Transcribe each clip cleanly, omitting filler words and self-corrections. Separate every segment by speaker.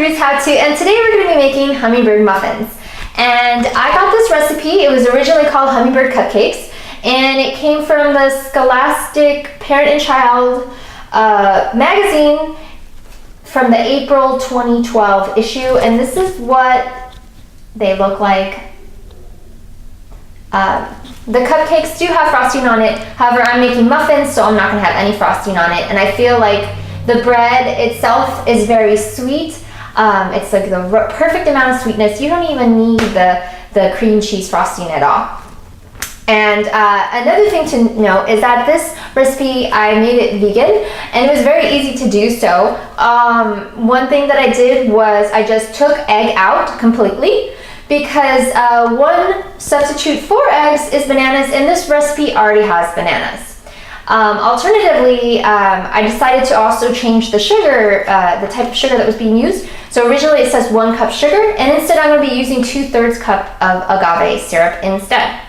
Speaker 1: Drew's How To, and today we're going to be making hummingbird muffins. And I got this recipe. It was originally called Hummingbird Cupcakes, and it came from the Scholastic Parent and Child magazine from the April 2012 issue, and this is what they look like. The cupcakes do have frosting on it. However, I'm making muffins, so I'm not going to have any frosting on it. And I feel like the bread itself is very sweet. It's like the perfect amount of sweetness. You don't even need the cream cheese frosting at all. And another thing to note is that this recipe, I made it vegan, and it was very easy to do so. One thing that I did was I just took egg out completely, because one substitute for eggs is bananas, and this recipe already has bananas. Alternatively, I decided to also change the sugar, the type of sugar that was being used. So originally it says 1 cup sugar, and instead I'm going to be using 2/3 cup of agave syrup instead.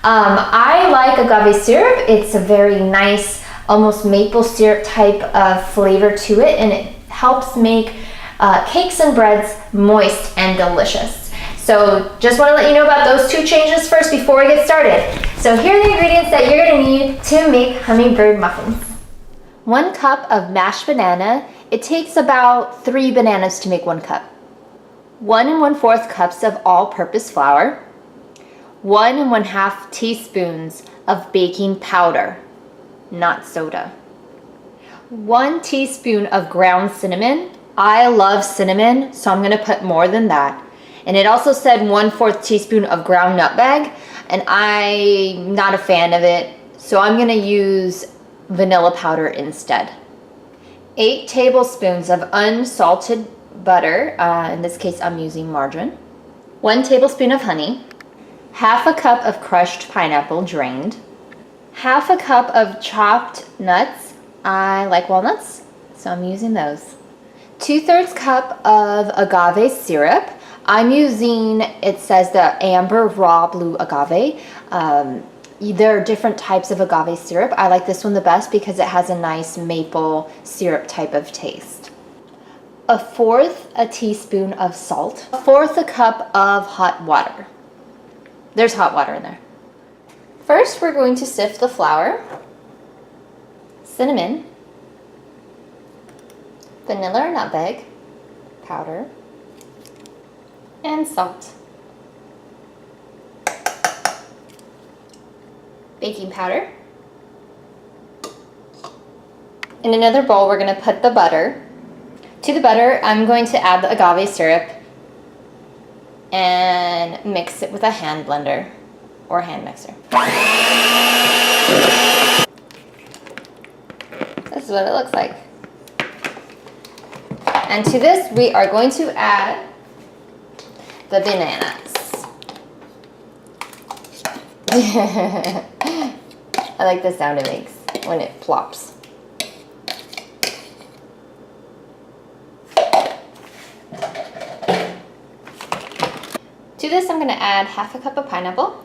Speaker 1: I like agave syrup. It's a very nice, almost maple syrup type of flavor to it, and it helps make cakes and breads moist and delicious. So just want to let you know about those 2 changes first before we get started. So here are the ingredients that you're going to need to make hummingbird muffins. 1 cup of mashed banana. It takes about 3 bananas to make 1 cup. 1 1/4 cups of all-purpose flour. 1 1/2 teaspoons of baking powder, not soda. 1 teaspoon of ground cinnamon. I love cinnamon, so I'm going to put more than that. And it also said 1/4 teaspoon of ground nutmeg, and I'm not a fan of it, so I'm going to use vanilla powder instead. 8 tablespoons of unsalted butter. In this case, I'm using margarine. 1 tablespoon of honey. 1/2 cup of crushed pineapple drained. 1/2 cup of chopped nuts. I like walnuts, so I'm using those. 2/3 cup of agave syrup. I'm using, it says the amber raw blue agave. There are different types of agave syrup. I like this one the best because it has a nice maple syrup type of taste. 1/4 teaspoon of salt. 1/4 cup of hot water. There's hot water in there. First, we're going to sift the flour, cinnamon, vanilla or nutmeg powder, and salt. Baking powder. In another bowl, we're going to put the butter. To the butter, I'm going to add the agave syrup and mix it with a hand blender or hand mixer. This is what it looks like. And to this, we are going to add the bananas. I like the sound it makes when it plops. To this, I'm going to add 1/2 cup of pineapple.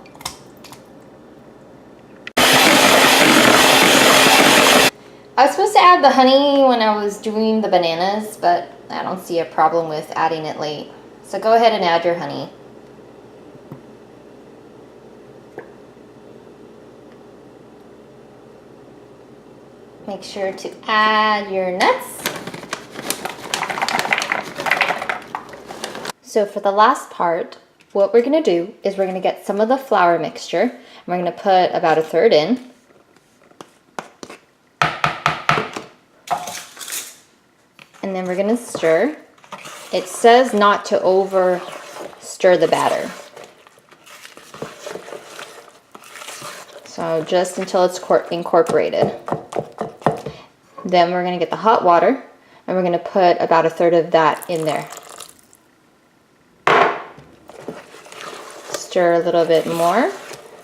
Speaker 1: I was supposed to add the honey when I was doing the bananas, but I don't see a problem with adding it late. So go ahead and add your honey. Make sure to add your nuts. So for the last part, what we're going to do is we're going to get some of the flour mixture, and we're going to put about 1/3 in. And then we're going to stir. It says not to over stir the batter. So just until it's incorporated. Then we're going to get the hot water, and we're going to put about 1/3 of that in there. Stir a little bit more,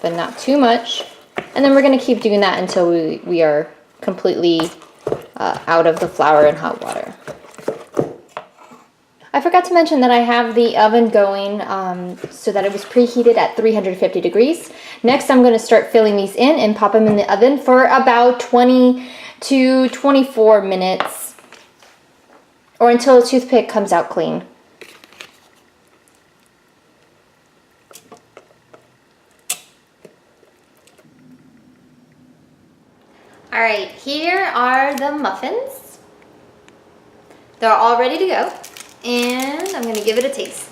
Speaker 1: but not too much. And then we're going to keep doing that until we are completely out of the flour and hot water. I forgot to mention that I have the oven going so that it was preheated at 350 degrees. Next, I'm going to start filling these in and pop them in the oven for about 20 to 24 minutes, or until the toothpick comes out clean. All right, here are the muffins. They're all ready to go. And I'm gonna give it a taste.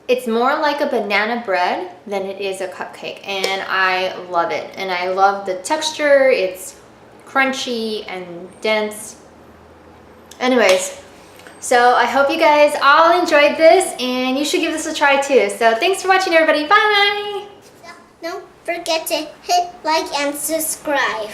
Speaker 1: It's more like a banana bread than it is a cupcake, and I love it. And I love the texture. It's crunchy and dense. Anyways, so I hope you guys all enjoyed this, and you should give this a try too. So thanks for watching, everybody. Bye!
Speaker 2: Don't forget to hit like and subscribe.